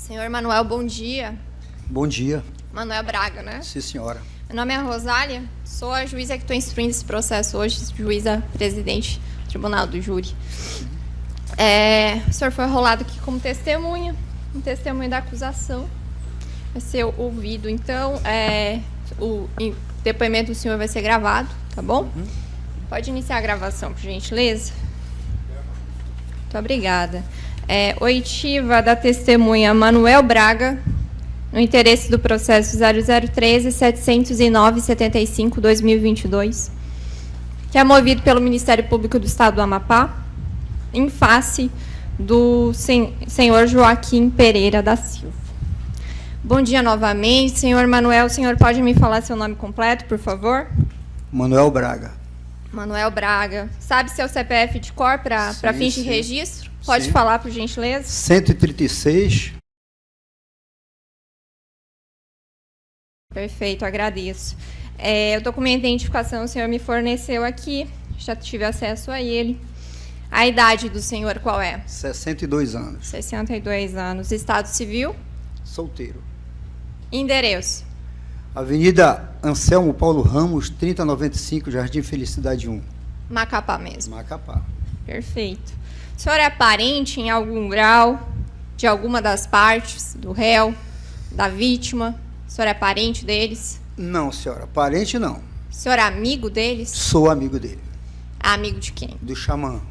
Senhor Manuel, bom dia. Bom dia. Manuel Braga, né? Sim, senhora. Meu nome é Rosália, sou a juíza que estou instruindo esse processo hoje, juíza presidente do Tribunal do Júri. O senhor foi rolado aqui como testemunha, um testemunho da acusação. Vai ser ouvido, então, o depoimento do senhor vai ser gravado, tá bom? Pode iniciar a gravação, por gentileza. Muito obrigada. Oitiva da testemunha Manuel Braga, no interesse do processo 0013-709-75-2022, que é movido pelo Ministério Público do Estado do Amapá, em face do senhor Joaquim Pereira da Silva. Bom dia novamente, senhor Manuel. O senhor pode me falar seu nome completo, por favor? Manuel Braga. Manuel Braga. Sabe seu CPF de cor para fins de registro? Pode Sim. falar, por gentileza? 136. Perfeito, agradeço. O documento de identificação o senhor me forneceu aqui, já tive acesso a ele. A idade do senhor qual é? 62 anos. 62 anos. Estado civil? Solteiro. Endereço? Avenida Anselmo Paulo Ramos, 3095, Jardim Felicidade 1. Macapá mesmo. Macapá. Perfeito. O senhor é parente em algum grau de alguma das partes do réu, da vítima? O senhor é parente deles? Não, senhora. Parente, não. O senhor é amigo deles? Sou amigo dele. Amigo de quem? Do xamã.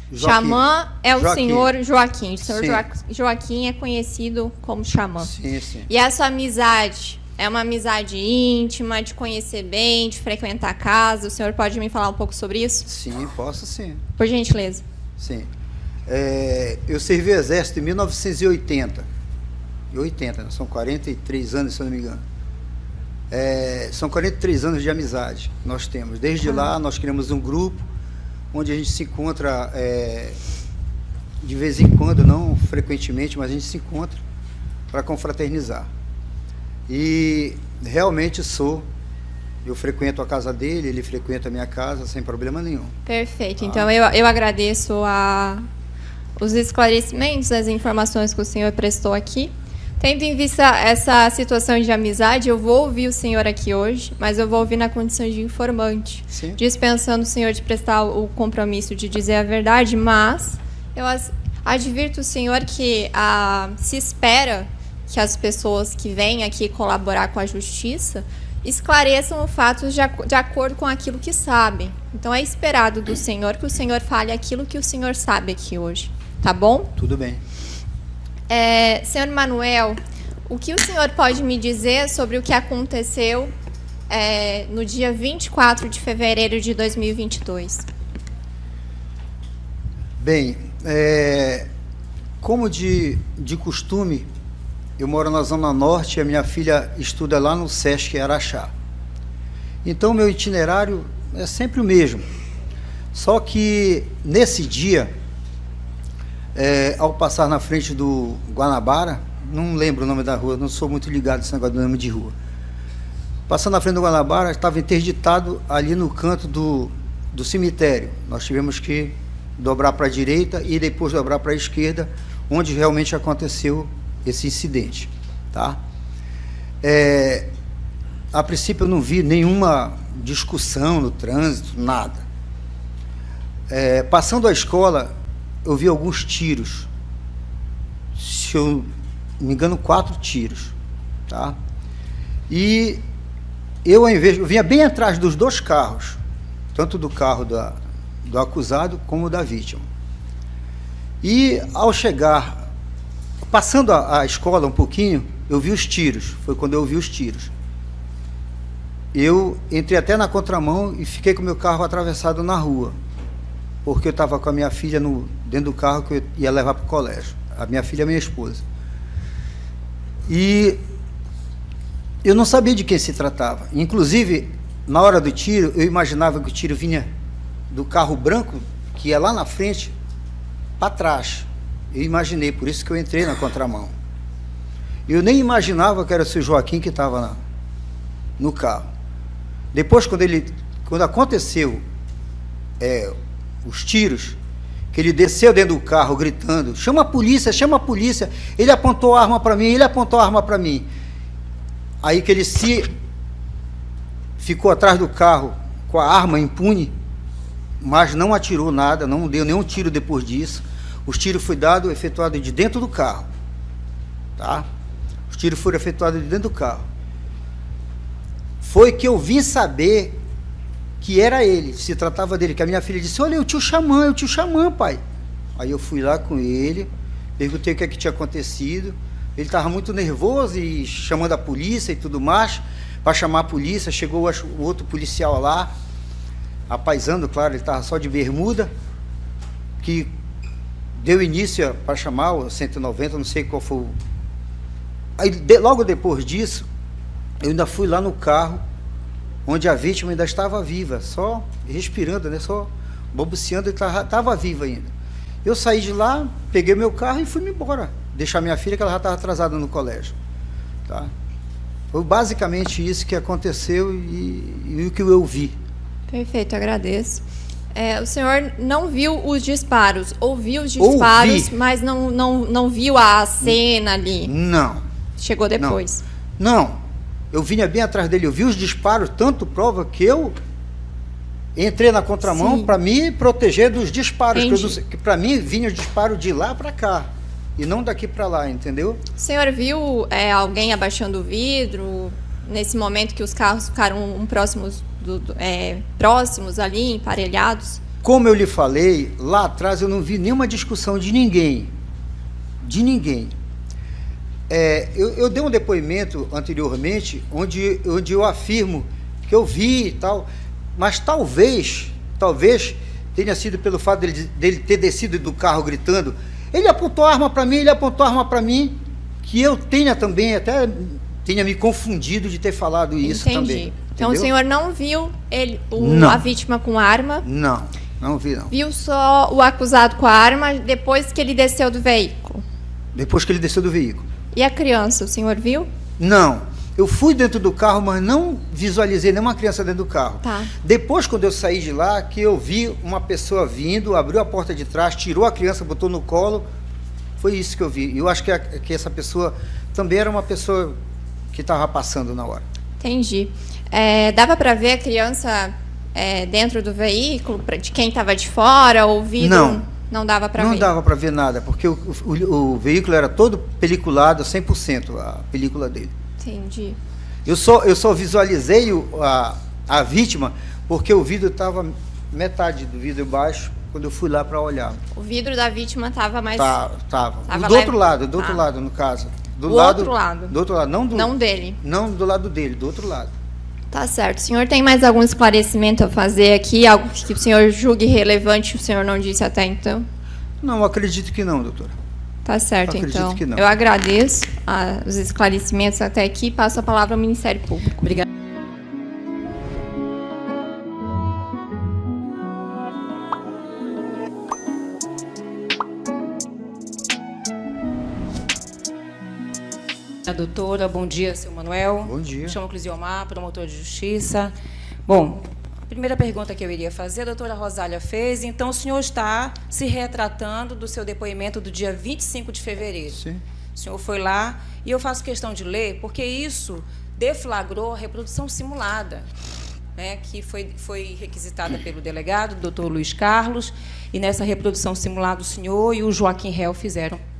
Joaquim. Xamã é o Joaquim. senhor Joaquim. O senhor Sim. Joaquim é conhecido como xamã. Sim, sim. E essa amizade é uma amizade íntima, de conhecer bem, de frequentar a casa? O senhor pode me falar um pouco sobre isso? Sim, posso sim. Por gentileza. Sim. Eu servi o Exército em 1980. São 43 anos, se eu não me engano. São 43 anos de amizade que nós temos. Desde lá, nós criamos um grupo onde a gente se encontra de vez em quando, não frequentemente, mas a gente se encontra para confraternizar. E realmente eu frequento a casa dele, ele frequenta a minha casa sem problema nenhum. Perfeito. Então, eu agradeço os esclarecimentos, as informações que o senhor prestou aqui. Tendo em vista essa situação de amizade, eu vou ouvir o senhor aqui hoje, mas eu vou ouvir na condição de informante, Sim. dispensando o senhor de prestar o compromisso de dizer a verdade, mas eu advirto o senhor que se espera que as pessoas que vêm aqui colaborar com a justiça esclareçam o fato de acordo com aquilo que sabem. Então, é esperado do senhor que o senhor fale aquilo que o senhor sabe aqui hoje. Tá bom? Tudo bem. Senhor Manuel, o que o senhor pode me dizer sobre o que aconteceu no dia 24 de fevereiro de 2022? Bem, como de costume, eu moro na Zona Norte e a minha filha estuda lá no Sesc Araxá. Então, meu itinerário é sempre o mesmo. Só que, nesse dia, ao passar na frente do Guanabara, não lembro o nome da rua, não sou muito ligado nesse negócio do nome de rua. Passando na frente do Guanabara, estava interditado ali no canto do cemitério. Nós tivemos que dobrar para a direita e depois dobrar para a esquerda, onde realmente aconteceu esse incidente. Tá? A princípio eu não vi nenhuma discussão no trânsito, nada. Passando a escola, eu vi alguns tiros, se eu não me engano, 4 tiros, tá? E eu vinha bem atrás dos 2 carros, tanto do carro do acusado como da vítima. E ao chegar, passando a escola um pouquinho, eu vi os tiros, foi quando eu vi os tiros. Eu entrei até na contramão e fiquei com o meu carro atravessado na rua, porque eu estava com a minha filha dentro do carro que eu ia levar para o colégio. A minha filha e a minha esposa. E eu não sabia de quem se tratava. Inclusive, na hora do tiro, eu imaginava que o tiro vinha do carro branco, que ia lá na frente, para trás. Eu imaginei, por isso que eu entrei na contramão. Eu nem imaginava que era o seu Joaquim que estava no carro. Depois, quando aconteceu os tiros, que ele desceu dentro do carro gritando, chama a polícia, chama a polícia. Ele apontou a arma para mim, ele apontou a arma para mim. Aí que ele ficou atrás do carro com a arma impune, mas não atirou nada, não deu nenhum tiro depois disso. Os tiros foram efetuados de dentro do carro. Tá? Os tiros foram efetuados de dentro do carro. Foi que eu vim saber que era ele, se tratava dele, que a minha filha disse, olha, o tio Xamã, pai. Aí eu fui lá com ele, perguntei o que tinha acontecido. Ele estava muito nervoso e chamando a polícia e tudo mais, para chamar a polícia. Chegou o outro policial lá, apaisando, claro, ele estava só de bermuda, que deu início para chamar o 190, não sei qual foi o... Aí, logo depois disso, eu ainda fui lá no carro, onde a vítima ainda estava viva, só respirando, né? Só balbuciando, e estava viva ainda. Eu saí de lá, peguei meu carro e fui-me embora, deixar minha filha, que ela já estava atrasada no colégio. Tá? Foi basicamente isso que aconteceu e o que eu vi. Perfeito, agradeço. O senhor não viu os disparos, ouviu os disparos, mas não viu a cena ali? Não. Chegou depois? Não. Eu vinha bem atrás dele, eu vi os disparos, tanto prova que eu entrei na contramão para me proteger dos disparos, que para mim vinha os disparos de lá para cá, e não daqui para lá, entendeu? O senhor viu alguém abaixando o vidro, nesse momento que os carros ficaram próximos ali, emparelhados? Como eu lhe falei, lá atrás eu não vi nenhuma discussão de ninguém. De ninguém. Eu dei um depoimento anteriormente, onde eu afirmo que eu vi e tal, mas talvez tenha sido pelo fato dele ter descido do carro gritando, ele apontou a arma para mim, que eu tenha me confundido de ter falado isso. Entendi. Também. Então, entendeu? o senhor não viu a vítima com arma? Não vi, não. Viu só o acusado com a arma depois que ele desceu do veículo? Depois que ele desceu do veículo. E a criança, o senhor viu? Não. Eu fui dentro do carro, mas não visualizei nenhuma criança dentro do carro. Tá. Depois, quando eu saí de lá, que eu vi uma pessoa vindo, abriu a porta de trás, tirou a criança, botou no colo. Foi isso que eu vi. Eu acho que essa pessoa também era uma pessoa que estava passando na hora. Entendi. Dava para ver a criança dentro do veículo, de quem estava de fora, ou vidro? Não dava para ver? Não dava para ver nada, porque o veículo era todo peliculado, 100% a película dele. Entendi. Eu só visualizei a vítima porque o vidro estava metade do vidro baixo quando eu fui lá para olhar. O vidro da vítima estava mais... Tava. Do outro lado, no caso. Do outro lado, não dele. Não do lado dele, do outro lado. Tá certo. O senhor tem mais algum esclarecimento a fazer aqui? Algo que o senhor julgue relevante, o senhor não disse até então? Não, acredito que não, doutora. Tá certo, então. Que não. Eu agradeço os esclarecimentos até aqui e passo a palavra ao Ministério Público. Obrigada. Doutora, bom dia, seu Manuel. Bom dia. Me chamo Clisiomar, promotor de justiça. Bom, a primeira pergunta que eu iria fazer, a doutora Rosália fez, então o senhor está se retratando do seu depoimento do dia 25 de fevereiro. Sim. O senhor foi lá, e eu faço questão de ler, porque isso deflagrou a reprodução simulada, né, que foi requisitada pelo delegado, doutor Luiz Carlos, e nessa reprodução simulada o senhor e o Joaquim Réu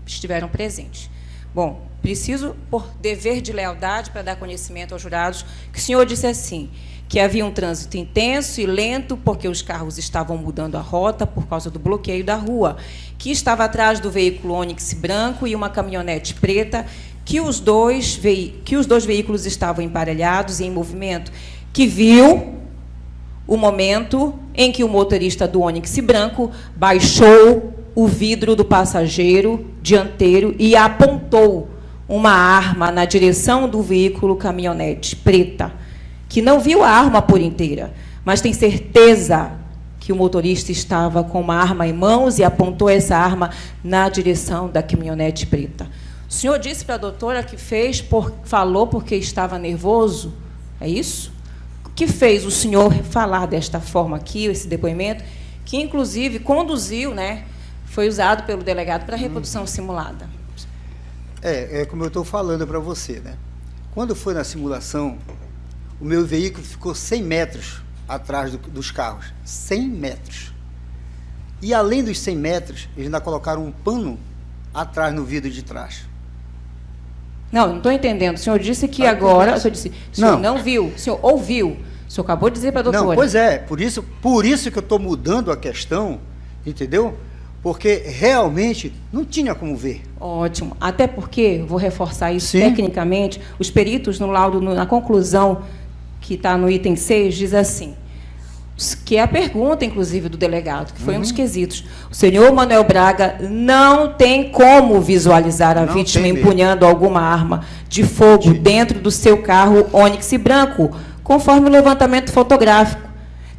estiveram presentes. Bom, preciso, por dever de lealdade, para dar conhecimento aos jurados, que o senhor disse assim, que havia um trânsito intenso e lento, porque os carros estavam mudando a rota por causa do bloqueio da rua, que estava atrás do veículo Onix branco e uma caminhonete preta, que os dois veículos estavam emparelhados e em movimento, que viu o momento em que o motorista do Onix branco baixou o vidro do passageiro dianteiro e apontou uma arma na direção do veículo caminhonete preta, que não viu a arma por inteira, mas tem certeza que o motorista estava com uma arma em mãos e apontou essa arma na direção da caminhonete preta. O senhor disse para a doutora que falou porque estava nervoso, é isso? O que fez o senhor falar desta forma aqui, esse depoimento, que, inclusive, conduziu, né, Foi usado pelo delegado para reprodução simulada. É como eu estou falando para você, né? Quando foi na simulação, o meu veículo ficou 100 metros atrás dos carros. 100 metros. E além dos 100 metros, eles ainda colocaram um pano atrás no vidro de trás. Não estou entendendo. O senhor disse que Ah, agora... O senhor disse, o senhor Não. não viu, o senhor ouviu. O senhor acabou de dizer para a doutora. Não, pois é, por isso que eu estou mudando a questão, entendeu? Porque realmente não tinha como ver. Ótimo. Até porque, vou reforçar isso Sim. tecnicamente, os peritos no laudo, na conclusão, que está no item 6, diz assim, que é a pergunta, inclusive, do delegado, que foi um dos quesitos. O senhor Manuel Braga não tem como visualizar a Não vítima tem mesmo. empunhando alguma arma de fogo dentro do seu carro Onix branco, conforme o levantamento fotográfico,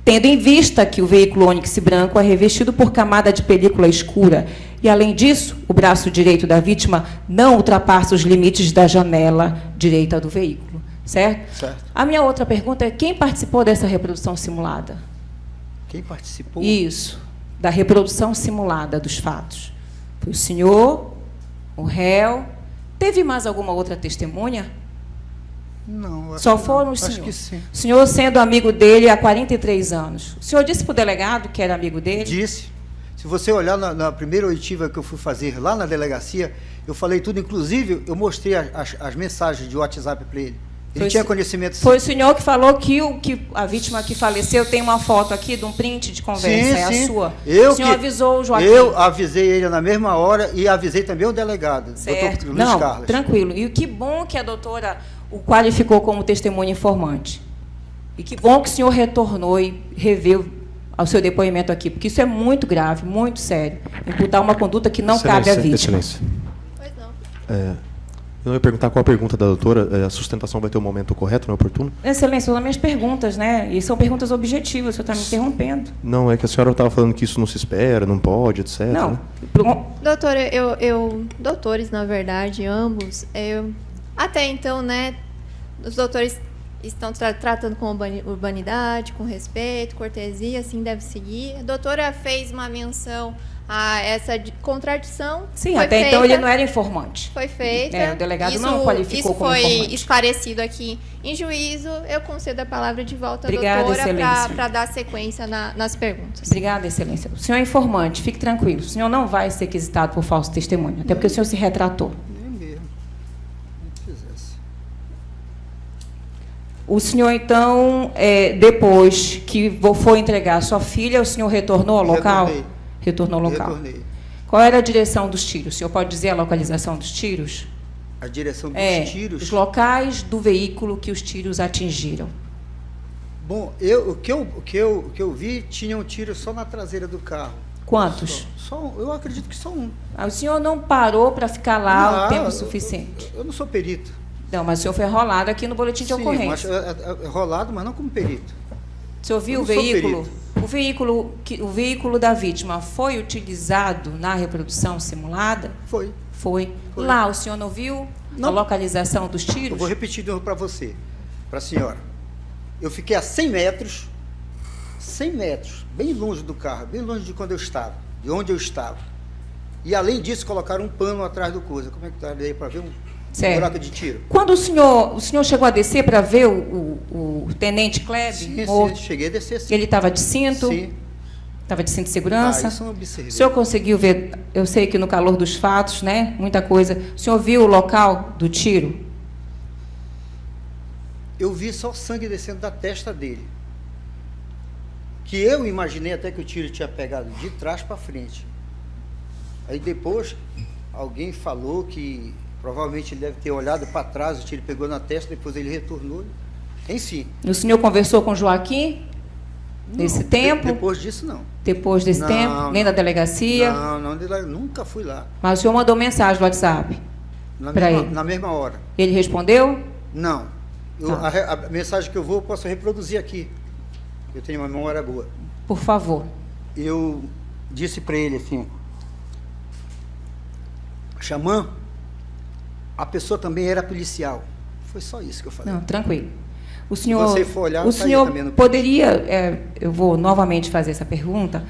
tendo em vista que o veículo Onix branco é revestido por camada de película escura e, além disso, o braço direito da vítima não ultrapassa os limites da janela direita do veículo. Certo? Certo. A minha outra pergunta é: quem participou dessa reprodução simulada? Quem participou? Isso, da reprodução simulada dos fatos. Foi o senhor, o réu. Teve mais alguma outra testemunha? Não. Acho Só que foram não. os Acho senhor. que sim. O senhor sendo amigo dele há 43 anos. O senhor disse para o delegado que era amigo dele? Disse. Se você olhar na primeira oitiva que eu fui fazer lá na delegacia, eu falei tudo, inclusive eu mostrei as mensagens de WhatsApp para ele. Ele tinha conhecimento. Foi o senhor que falou que a vítima que faleceu tem uma foto aqui de um print de conversa, é a sua. O senhor avisou o Joaquim. Eu avisei ele na mesma hora e avisei também o delegado, Certo. doutor Luiz Carlos. Tranquilo. E que bom que a doutora o qualificou como testemunha informante. E que bom que o senhor retornou e reveu ao seu depoimento aqui, porque isso é muito grave, muito sério. Imputar uma conduta que não cabe à vítima. Excelência. Pois não. Eu ia perguntar qual a pergunta da doutora. A sustentação vai ter o momento correto, não é oportuno? Excelência, são as minhas perguntas, né? E são perguntas objetivas, o senhor está me interrompendo. Não, é que a senhora estava falando que isso não se espera, não pode, etc. Não. né? Doutora, doutores, na verdade, ambos, até então, né, os doutores estão tratando com urbanidade, com respeito, cortesia, assim deve seguir. A doutora fez uma menção a essa contradição. Sim, até então ele não era informante. Foi feita. O delegado não qualificou como informante. Isso informante. foi esclarecido aqui em juízo. Eu concedo a palavra de volta à Obrigada, doutora excelência. para dar sequência nas perguntas. Obrigada, excelência. O senhor é informante, fique tranquilo. O senhor não vai ser requisitado por falso testemunho, até porque o senhor se retratou. Nem mesmo. Não quisesse. O senhor, então, depois que foi entregar a sua filha, o senhor retornou ao local? Retornei. Retornou ao local. Retornei. Qual era a direção dos tiros? O senhor pode dizer a localização dos tiros? A direção dos tiros. Os locais do veículo que os tiros atingiram. Bom, o que eu vi, tinha um tiro só na traseira do carro. Quantos? Eu acredito que só um. O senhor não parou para ficar lá o tempo eu- suficiente? Eu não sou perito. Não, mas o senhor foi rolado aqui no boletim de Sim, ocorrência. mas é rolado, mas não como perito. O senhor viu eu o não sou veículo? perito. O veículo da vítima foi utilizado na reprodução simulada? Foi. Foi. Foi. Lá o senhor não viu a Não. localização dos Eu tiros? vou repetir de novo para você, para a senhora. Eu fiquei a 100 metros, bem longe do carro, bem longe de quando eu estava, de onde eu estava. E além disso, colocaram um pano atrás do coisa. Como é que está aí para ver um Certo. buraco de tiro? Quando o senhor chegou a descer para ver o tenente Klebe morto, Sim, cheguei a descer sim. ele estava de cinto? Sim. Estava de cinto de segurança? Isso eu não observei. O senhor conseguiu ver, eu sei que no calor dos fatos, né, muita coisa, o senhor viu o local do tiro? Eu vi só sangue descendo da testa dele. Que eu imaginei até que o tiro tinha pegado de trás para frente. Aí depois, alguém falou que provavelmente ele deve ter olhado para trás, o tiro pegou na testa, depois ele retornou. Enfim. O senhor conversou com o Joaquim nesse Não, tempo? Depois disso, não. Depois desse Não, tempo? Nem na delegacia? Não, nunca fui lá. Mas o senhor mandou mensagem no WhatsApp? Pra ele. Na mesma hora. Ele respondeu? Não. Tá. A mensagem que eu vou, eu posso reproduzir aqui. Eu tenho uma memória boa. Por favor. Eu disse para ele assim: Xamã, a pessoa também era policial. Foi só isso que eu falei. Não, tranquilo. O senhor, você for olhar, o tá aí senhor também no poderia, eu vou novamente fazer essa pergunta,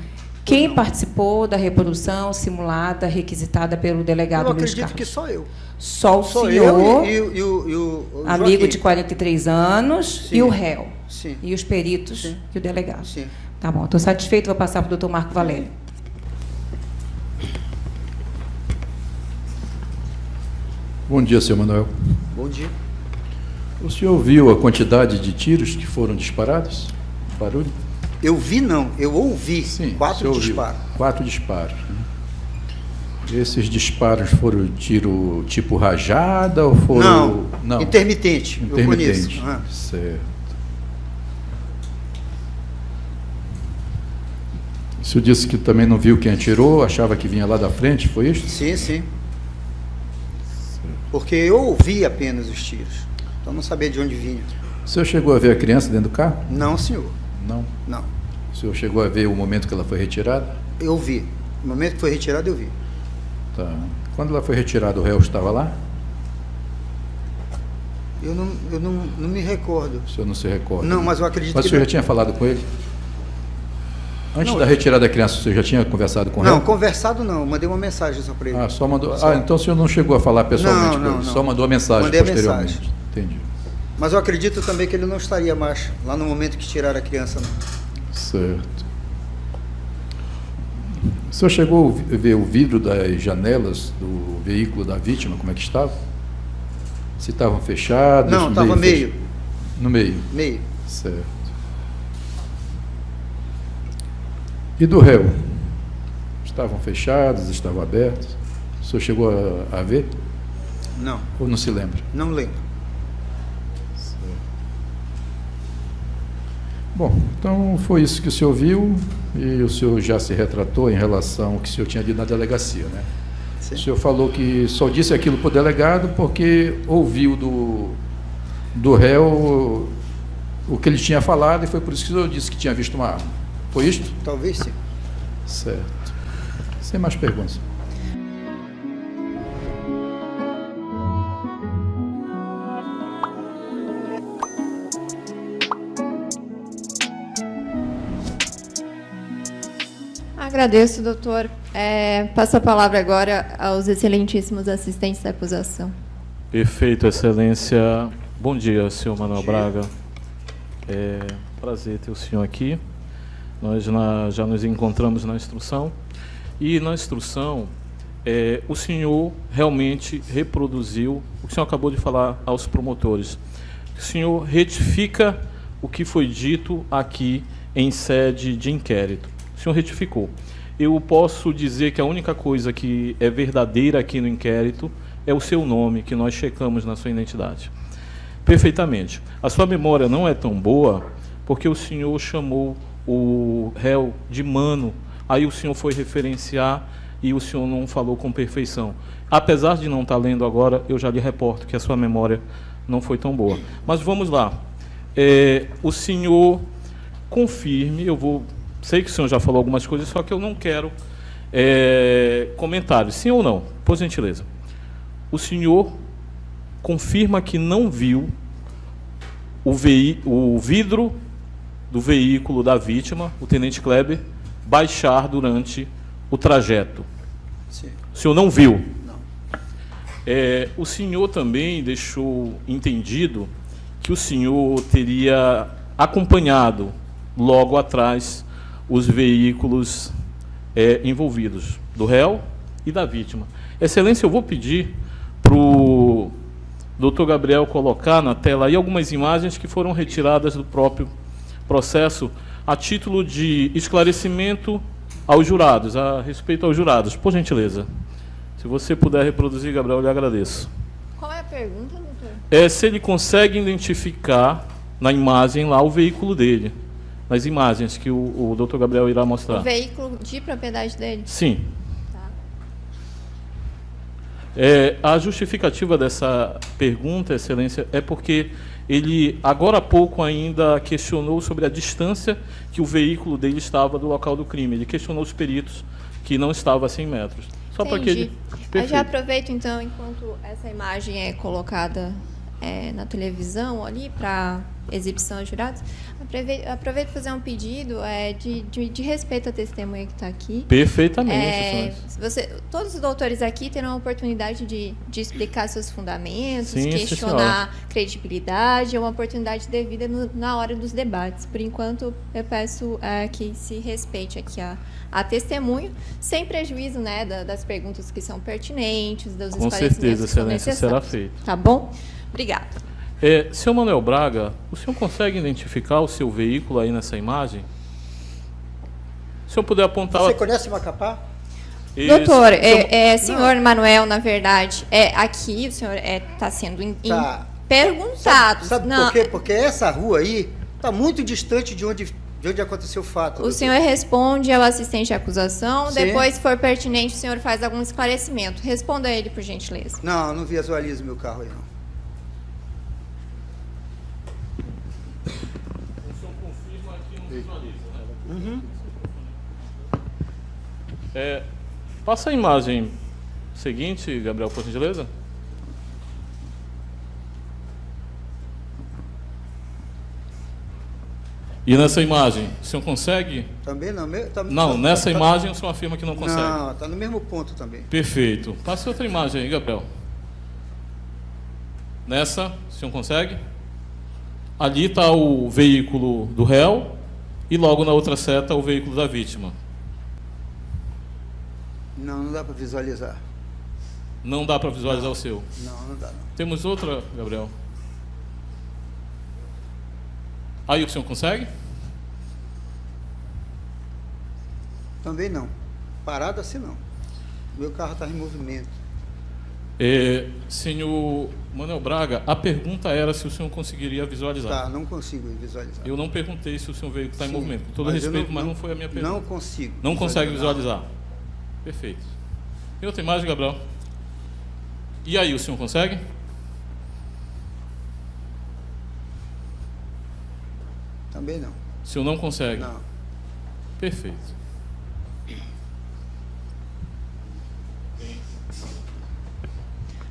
Quem não. participou da reprodução simulada requisitada pelo delegado Eu Luiz acredito Carlos? que só eu. Só o Só senhor, eu e o amigo Joaquim. de 43 anos, Sim. e o réu. Sim. E os peritos Sim. e o delegado. Sim. Tá bom, estou satisfeito, vou passar para o doutor Marco Valério. Bom dia, senhor Manuel. Bom dia. O senhor viu a quantidade de tiros que foram disparados? Barulho? Eu vi não, eu ouvi Sim. 4 o senhor viu. disparos. 4 disparos. Esses disparos foram tiro tipo rajada ou foram... Não, intermitente. Eu conheço. Intermitente. Aham. Certo. O senhor disse que também não viu quem atirou, achava que vinha lá da frente, foi isso? Sim, sim. Porque eu ouvi apenas os tiros. Então não sabia de onde vinha. O senhor chegou a ver a criança dentro do carro? Não, senhor. Não. Não. O senhor chegou a ver o momento que ela foi retirada? Eu vi. No momento que foi retirado, eu vi. Tá. Quando ela foi retirada, o réu estava lá? Eu não me recordo. O senhor não se recorda? Não, mas eu acredito Mas que o senhor não. já tinha falado com ele? Antes Não, da retirada da criança, o senhor já tinha conversado com Não, ele? conversado não. Mandei uma mensagem só para ele. Ah, só mandou. Só. Ah, então o senhor não chegou a falar pessoalmente Não, com ele, não. só mandou a mensagem Mandei a posteriormente. mensagem. Entendi. Mas eu acredito também que ele não estaria mais lá no momento que tiraram a criança, não. Certo. O senhor chegou a ver o vidro das janelas do veículo da vítima, como é que estava? Se estavam fechados? Não, estava meio. No meio. Meio. Certo. E do réu? Estavam fechados, estavam abertos? O senhor chegou a ver? Não, Ou não se lembra? não lembro. Bom, então foi isso que o senhor viu e o senhor já se retratou em relação ao que o senhor tinha dito na delegacia, né? Sim. O senhor falou que só disse aquilo para o delegado porque ouviu do réu o que ele tinha falado e foi por isso que o senhor disse que tinha visto uma arma. Foi isto? Talvez sim. Certo. Sem mais perguntas. Agradeço, doutor. Passo a palavra agora aos excelentíssimos assistentes da acusação. Perfeito, excelência. Bom dia, senhor Manuel Bom dia. Braga. Prazer ter o senhor aqui. Nós já nos encontramos na instrução. E na instrução, o senhor realmente reproduziu o que o senhor acabou de falar aos promotores. O senhor retifica o que foi dito aqui em sede de inquérito. O senhor retificou. Eu posso dizer que a única coisa que é verdadeira aqui no inquérito é o seu nome, que nós checamos na sua identidade. Perfeitamente. A sua memória não é tão boa porque o senhor chamou o réu de mano, aí o senhor foi referenciar e o senhor não falou com perfeição. Apesar de não estar lendo agora, eu já lhe reporto que a sua memória não foi tão boa. Mas vamos lá. O senhor confirme, sei que o senhor já falou algumas coisas, só que eu não quero comentários. Sim ou não? Por gentileza. O senhor confirma que não viu o vidro do veículo da vítima, o tenente Kleber, baixar durante o trajeto. Sim. O senhor não viu? Não. O senhor também deixou entendido que o senhor teria acompanhado logo atrás os veículos envolvidos, do réu e da vítima. Excelência, eu vou pedir para o doutor Gabriel colocar na tela aí algumas imagens que foram retiradas do próprio processo a título de esclarecimento aos jurados, a respeito aos jurados. Por gentileza. Se você puder reproduzir, Gabriel, eu lhe agradeço. Qual é a pergunta, doutor? Se ele consegue identificar na imagem lá o veículo dele, nas imagens que o doutor Gabriel irá mostrar. O veículo de propriedade dele? Sim. Tá. A justificativa dessa pergunta, excelência, é porque ele, agora há pouco, ainda questionou sobre a distância que o veículo dele estava do local do crime. Ele questionou os peritos que não estava a 100 metros. Só para que ele... Eu Perfeito. já aproveito, então, enquanto essa imagem é colocada na televisão ali, para exibição aos jurados. Aproveito para fazer um pedido de respeito à testemunha que está aqui. Perfeitamente. Todos os doutores aqui terão a oportunidade de explicar seus fundamentos, Sim, questionar credibilidade, é uma oportunidade devida na hora dos debates. Por enquanto, eu peço que se respeite aqui a testemunha, sem prejuízo, né, das perguntas que são pertinentes, dos Com esclarecimentos certeza, que são excelência, será necessários. feito. Tá bom? Obrigada. Senhor Manuel Braga, o senhor consegue identificar o seu veículo aí nessa imagem? Se o senhor puder apontar... Você conhece Macapá? Isso. Doutor, senhor Manuel, na verdade, aqui o senhor está sendo perguntado. Sabe por quê? Porque essa rua aí está muito distante de onde aconteceu o fato. O doutor. senhor responde ao assistente de acusação, Sim. depois, se for pertinente, o senhor faz algum esclarecimento. Responda a ele, por gentileza. Não visualizo meu carro aí, não. O senhor confirma que não visualiza, né? Passa a imagem seguinte, Gabriel, por gentileza. E nessa imagem, o senhor consegue? Também não. Não, nessa imagem o senhor afirma que não consegue. Não, está no mesmo ponto também. Perfeito. Passe outra imagem aí, Gabriel. Nessa, o senhor consegue? Ali está o veículo do réu e logo na outra seta o veículo da vítima. Não dá para visualizar. Não dá para visualizar o seu. Não dá, não. Temos outra, Gabriel. Aí o senhor consegue? Também não. Parado assim não. Meu carro está em movimento. Senhor Manuel Braga, a pergunta era se o senhor conseguiria visualizar. Tá, não consigo visualizar. Eu não perguntei se o seu veículo está em Sim, movimento. Com todo mas eu respeito, mas não foi a minha pergunta. Não consigo. Não consegue visualizar. Perfeito. E outra imagem, Gabriel? E aí, o senhor consegue? Também não. O senhor não consegue? Não. Perfeito.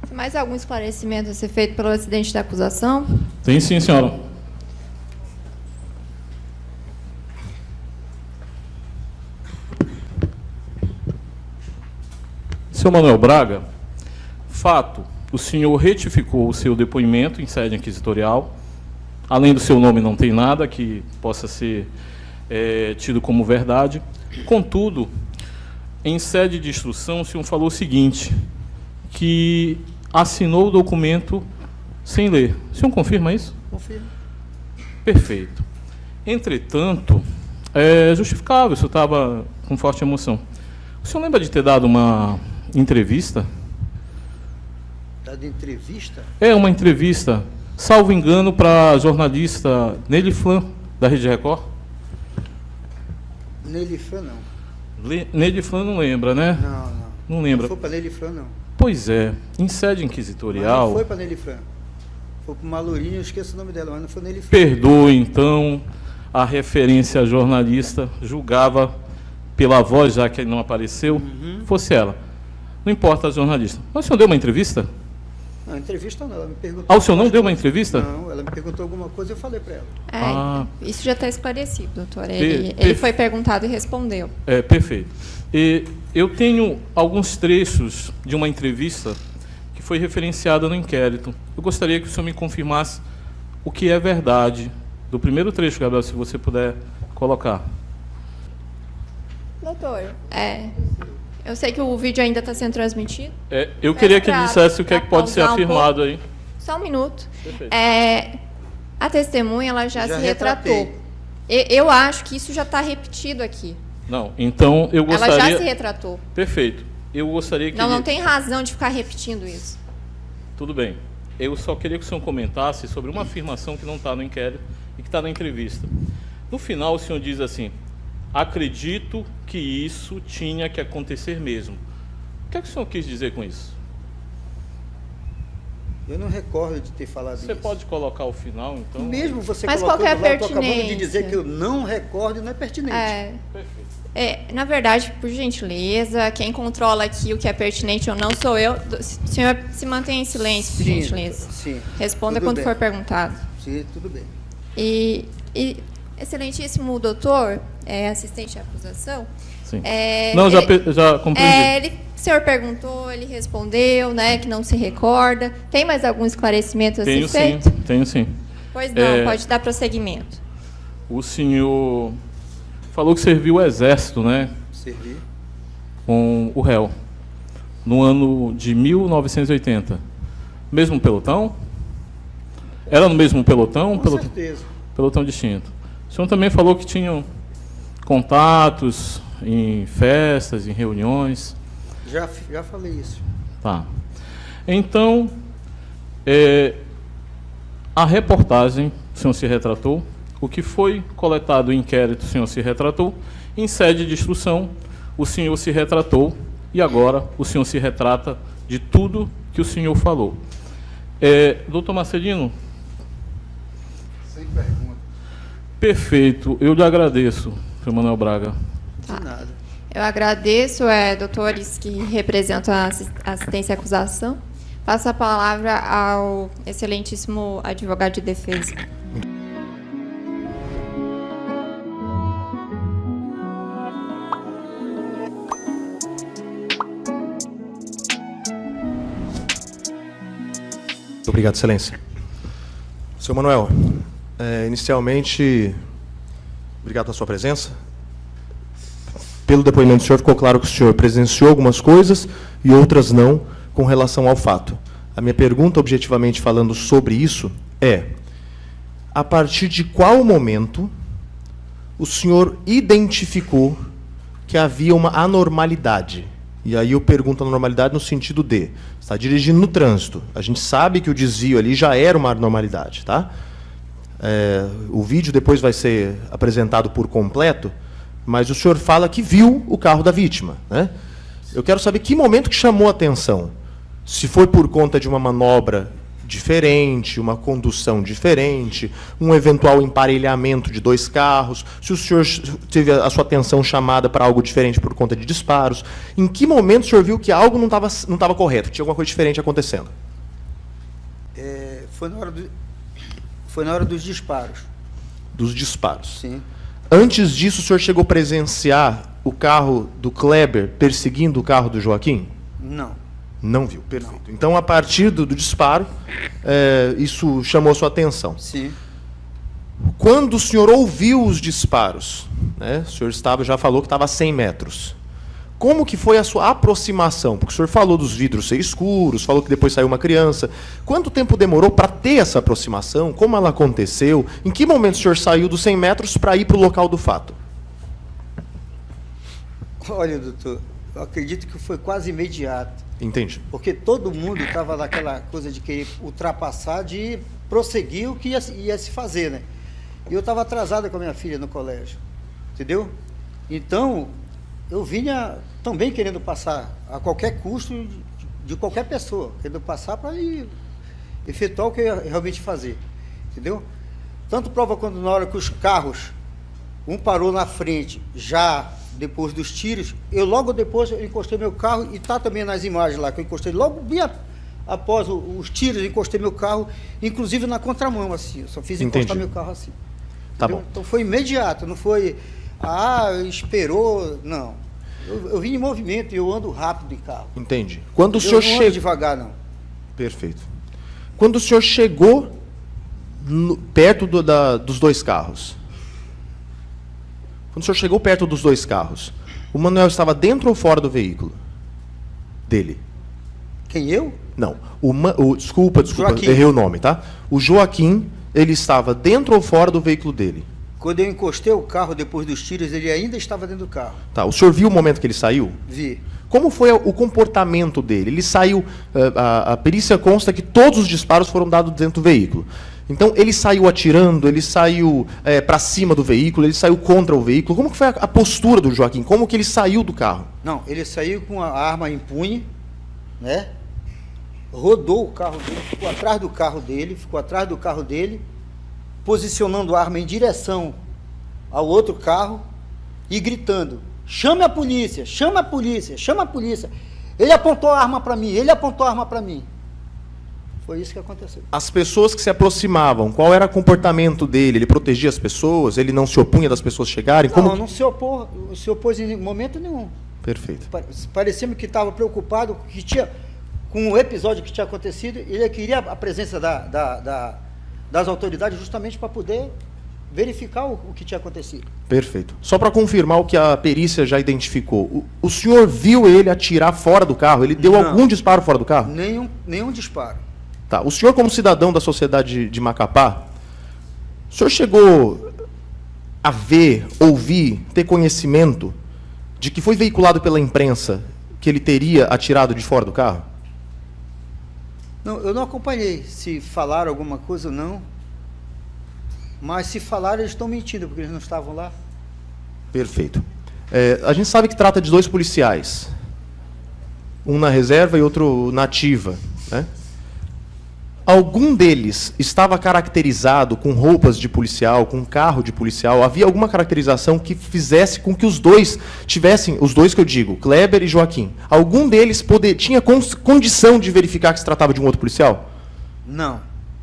Tem mais algum esclarecimento a ser feito pelo acidente da acusação? Tem sim, senhora. Senhor Manuel Braga, fato, o senhor retificou o seu depoimento em sede inquisitorial. Além do seu nome, não tem nada que possa ser tido como verdade. Contudo, em sede de instrução, o senhor falou o seguinte, que assinou o documento sem ler. O senhor confirma isso? Confirmo. Perfeito. Entretanto, é justificável, o senhor estava com forte emoção. O senhor lembra de ter dado uma entrevista? Dado entrevista? Uma entrevista, salvo engano, para a jornalista Nelly Flan, da Rede Record? Nelly Flan, não. Nelly Flan não lembra, né? Não. Não lembra. Não foi para Nelly Flan, não. Pois é, em sede Mas inquisitorial... não foi para Nelly Flan. Foi para uma lourinha, eu esqueço o nome dela, mas não foi Nelly Flan. Perdoe, então, a referência à jornalista, julgava pela voz, já que ele não apareceu, fosse ela. Não importa a jornalista. Mas o senhor deu uma entrevista? Não, entrevista não, ela me perguntou. O senhor não deu uma entrevista? Não, ela me perguntou alguma coisa e eu falei para ela. Isso já está esclarecido, doutor. Ele foi perguntado e respondeu. Perfeito. Eu tenho alguns trechos de uma entrevista que foi referenciada no inquérito. Eu gostaria que o senhor me confirmasse o que é verdade do primeiro trecho, Gabriel, se você puder colocar. Doutor, eu sei que o vídeo ainda está sendo transmitido. Eu queria que ele dissesse o que é que pode ser afirmado aí. Só um minuto. Perfeito. A testemunha ela já se retratou. retratei. Eu acho que isso já está repetido aqui. Não, então eu gostaria... Ela já se retratou. Perfeito. Eu gostaria que... Não tem razão de ficar repetindo isso. Tudo bem. Eu só queria que o senhor comentasse sobre uma afirmação que não está no inquérito e que está na entrevista. No final, o senhor diz assim, acredito que isso tinha que acontecer mesmo. O que é que o senhor quis dizer com isso? Eu não recordo de ter falado isso. Você pode colocar o final, então? Mesmo você Mas colocando qual que é a lá, eu tô acabando de pertinência? dizer que eu não recordo e não é pertinente. Perfeito. Na verdade, por gentileza, quem controla aqui o que é pertinente ou não sou eu. O senhor se mantém em silêncio, por gentileza. Sim. Responda Tudo quando bem. for perguntado. Sim, tudo bem. E excelentíssimo doutor, assistente à acusação. Sim. Não, já compreendi. O senhor perguntou, ele respondeu, né, que não se recorda. Tem mais algum esclarecimento a ser feito? Tenho sim. Pois não, pode dar prosseguimento. O senhor falou que serviu o Exército, né? Servi. Com o réu, no ano de 1980. Mesmo pelotão? Era no mesmo pelotão? Com certeza. Pelotão distinto. O senhor também falou que tinham contatos em festas, em reuniões. Já falei isso. Tá. Então, a reportagem, o senhor se retratou. O que foi coletado em inquérito, o senhor se retratou. Em sede de instrução, o senhor se retratou. E agora, o senhor se retrata de tudo que o senhor falou. Doutor Marcelino? Sem pergunta. Perfeito. Eu lhe agradeço, senhor Manuel Braga. De nada. Eu agradeço, doutores que representam a assistência à acusação. Passo a palavra ao excelentíssimo advogado de defesa. Obrigado, excelência. Senhor Manuel, inicialmente, obrigado pela sua presença. Pelo depoimento do senhor, ficou claro que o senhor presenciou algumas coisas e outras não com relação ao fato. A minha pergunta, objetivamente falando sobre isso, a partir de qual momento o senhor identificou que havia uma anormalidade? E aí eu pergunto a normalidade no sentido de, está dirigindo no trânsito, a gente sabe que o desvio ali já era uma anormalidade, tá? O vídeo depois vai ser apresentado por completo, mas o senhor fala que viu o carro da vítima, né? Eu quero saber que momento que chamou a atenção. Se foi por conta de uma manobra diferente, uma condução diferente, um eventual emparelhamento de dois carros, se o senhor teve a sua atenção chamada para algo diferente por conta de disparos, em que momento o senhor viu que algo não estava correto, que tinha alguma coisa diferente acontecendo? Foi na hora dos disparos. Dos disparos. Sim. Antes disso, o senhor chegou a presenciar o carro do Kleber perseguindo o carro do Joaquim? Não. Não viu, perfeito. Não. Então, a partir do disparo, isso chamou a sua atenção. Sim. Quando o senhor ouviu os disparos, né, o senhor já falou que estava a 100 metros. Como que foi a sua aproximação? Porque o senhor falou dos vidros ser escuros, falou que depois saiu uma criança. Quanto tempo demorou para ter essa aproximação? Como ela aconteceu? Em que momento o senhor saiu dos 100 metros para ir para o local do fato? Olha, doutor, eu acredito que foi quase imediato. Entendi. Porque todo mundo estava naquela coisa de querer ultrapassar, de prosseguir o que ia se fazer, né? E eu estava atrasada com a minha filha no colégio, entendeu? Então, eu vinha também querendo passar a qualquer custo de qualquer pessoa, querendo passar para ir efetuar o que eu ia realmente fazer, entendeu? Tanto prova quando na hora que os carros, um parou na frente, já depois dos tiros, logo depois eu encostei meu carro, e está também nas imagens lá, que eu encostei logo bem após os tiros, eu encostei meu carro, inclusive na contramão, assim, eu só fiz encostar meu carro assim. Tá bom. Então foi imediato, não foi, esperou, não. Eu vim em movimento e eu ando rápido de carro. Entendi. Quando o senhor não ando devagar, não. Perfeito. Quando o senhor chegou perto dos dois carros, quando o senhor chegou perto dos dois carros, o Manuel estava dentro ou fora do veículo dele? Quem, eu? Não. Desculpa, Joaquim. Errei o nome, tá? O Joaquim, ele estava dentro ou fora do veículo dele? Quando eu encostei o carro depois dos tiros, ele ainda estava dentro do carro. Tá. O senhor viu o momento que ele saiu? Vi. Como foi o comportamento dele? Ele saiu, a perícia consta que todos os disparos foram dados dentro do veículo. Então, ele saiu atirando, ele saiu para cima do veículo, ele saiu contra o veículo. Como que foi a postura do Joaquim? Como que ele saiu do carro? Não, ele saiu com a arma em punho, né? Rodou o carro dele, ficou atrás do carro dele, posicionando a arma em direção ao outro carro e gritando: chame a polícia, chame a polícia, chame a polícia. Ele apontou a arma para mim, Foi isso que aconteceu. As pessoas que se aproximavam, qual era o comportamento dele? Ele protegia as pessoas? Ele não se opunha das pessoas chegarem? Não, não se opôs em momento nenhum. Perfeito. Parecia-me que estava preocupado com o episódio que tinha acontecido, e ele queria a presença das autoridades justamente para poder verificar o que tinha acontecido. Perfeito. Só para confirmar o que a perícia já identificou, o senhor viu ele atirar fora do carro? Ele deu algum disparo fora do carro? Nenhum disparo. Tá. O senhor, como cidadão da sociedade de Macapá, o senhor chegou a ver, ouvir, ter conhecimento de que foi veiculado pela imprensa que ele teria atirado de fora do carro? Não, eu não acompanhei se falaram alguma coisa ou não, mas se falaram, eles estão mentindo, porque eles não estavam lá. Perfeito. A gente sabe que trata de 2 policiais, um na reserva e outro na ativa, né? Algum deles estava caracterizado com roupas de policial, com carro de policial? Havia alguma caracterização que fizesse com que os dois tivessem, os dois que eu digo, Kleber e Joaquim, algum deles tinha condição de verificar que se tratava de um outro policial? Não.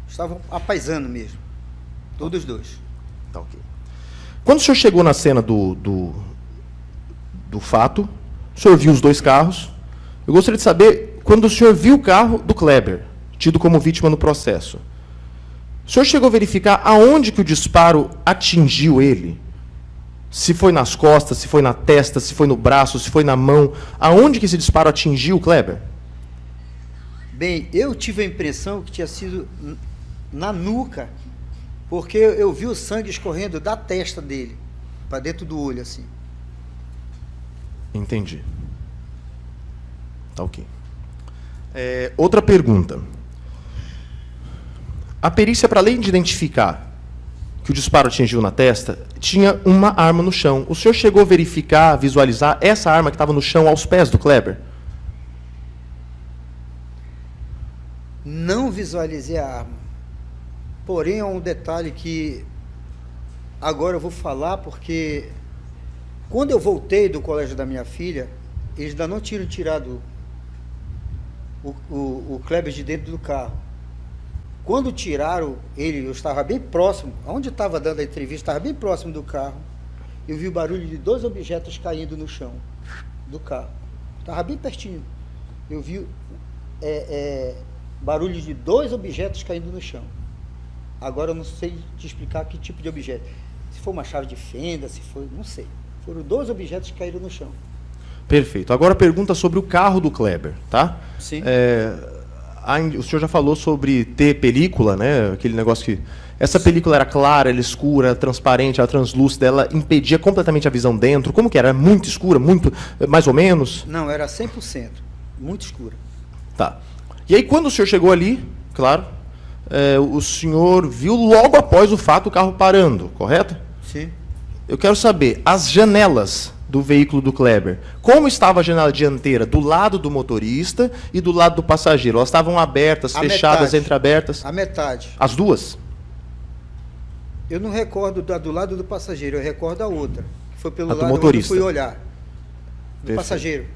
Estavam apaisando mesmo. Todos os dois. Tá, ok. Quando o senhor chegou na cena do fato, o senhor viu os 2 carros. Eu gostaria de saber, quando o senhor viu o carro do Kleber, tido como vítima no processo, o senhor chegou a verificar aonde que o disparo atingiu ele? Se foi nas costas, se foi na testa, se foi no braço, se foi na mão, aonde que esse disparo atingiu o Kleber? Bem, eu tive a impressão que tinha sido na nuca, porque eu vi o sangue escorrendo da testa dele, para dentro do olho, assim. Entendi. Tá ok. Outra pergunta. A perícia, para além de identificar que o disparo atingiu na testa, tinha uma arma no chão. O senhor chegou a verificar, visualizar essa arma que estava no chão aos pés do Kleber? Não visualizei a arma. Porém, é um detalhe que agora eu vou falar, porque quando eu voltei do colégio da minha filha, eles ainda não tinham tirado o Kleber de dentro do carro. Quando tiraram ele, eu estava bem próximo, onde eu estava dando a entrevista, estava bem próximo do carro. Eu vi o barulho de 2 objetos caindo no chão do carro. Estava bem pertinho. Eu vi barulho de 2 objetos caindo no chão. Agora eu não sei te explicar que tipo de objeto. Se foi uma chave de fenda, se foi, não sei. Foram 2 objetos que caíram no chão. Perfeito. Agora pergunta sobre o carro do Kleber, tá? Sim. O senhor já falou sobre ter película, né? Aquele negócio que... Essa película era clara, era escura, era transparente, era translúcida, ela impedia completamente a visão dentro. Como que era? Era muito escura, muito, mais ou menos? Não, era 100%. Muito escura. Tá. E aí, quando o senhor chegou ali, claro, o senhor viu logo após o fato o carro parando, correto? Sim. Eu quero saber, as janelas do veículo do Kleber, como estava a janela dianteira do lado do motorista e do lado do passageiro? Elas estavam abertas, fechadas, entreabertas? A metade. As duas? Eu não recordo do lado do passageiro, eu recordo a outra. Que foi pelo A do lado motorista. onde eu fui olhar. Do Perfeito. passageiro.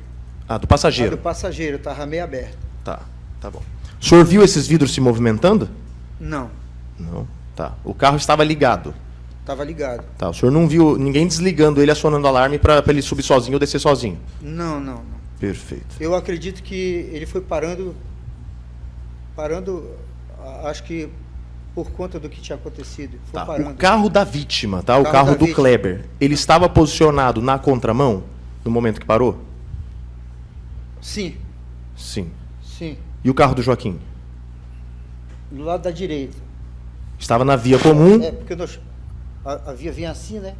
Ah, do passageiro. A do passageiro, estava meio aberto. Tá bom. O senhor viu esses vidros se movimentando? Não, Não. Tá. O carro estava ligado? estava ligado. Tá. O senhor não viu ninguém desligando ele, acionando o alarme para ele subir sozinho ou descer sozinho? Não. Perfeito. Eu acredito que ele foi parando, acho que por conta do que tinha acontecido. Foi Tá. parando. O carro da vítima, tá? O Carro carro da do vítima. Kleber, ele estava posicionado na contramão no momento que parou? Sim, Sim. sim. E o carro do Joaquim? Do lado da direita. Estava na via comum. Porque a via vinha assim, né?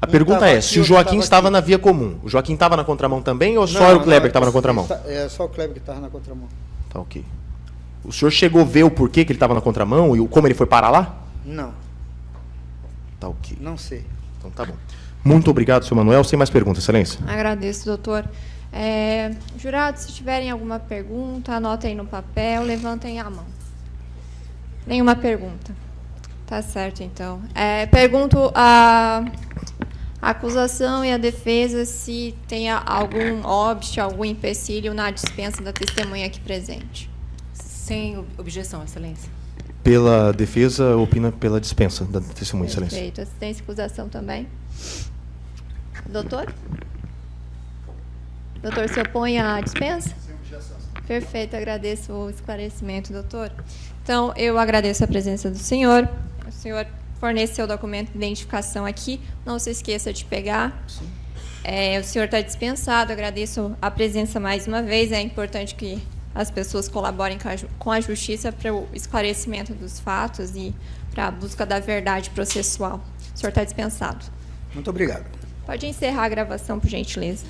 A Um pergunta tava é, aqui, se o outro Joaquim tava estava aqui. na via comum, o Joaquim estava na contramão também ou só Não, era o Kleber não, que estava na contramão? É só o Kleber que estava na contramão. Tá, ok. O senhor chegou a ver o porquê que ele estava na contramão e como ele foi parar lá? Não, Tá, ok. não sei. Então tá bom. Muito obrigado, senhor Manuel. Sem mais perguntas, excelência. Agradeço, doutor. Jurados, se tiverem alguma pergunta, anotem no papel, levantem a mão. Nenhuma pergunta. Tá certo, então. Pergunto a acusação e a defesa se tem algum óbito, algum empecilho na dispensa da testemunha aqui presente. Sem objeção, excelência. Pela defesa, opina pela dispensa da testemunha, excelência. Perfeito. Assistência e acusação também. Doutor? Doutor, se opõe à dispensa? Sem objeção. Perfeito, agradeço o esclarecimento, doutor. Então, eu agradeço a presença do senhor. O senhor forneceu o documento de identificação aqui. Não se esqueça de pegar. O senhor está dispensado. Agradeço a presença mais uma vez. É importante que as pessoas colaborem com a justiça para o esclarecimento dos fatos e para a busca da verdade processual. O senhor está dispensado. Muito obrigado. Pode encerrar a gravação, por gentileza.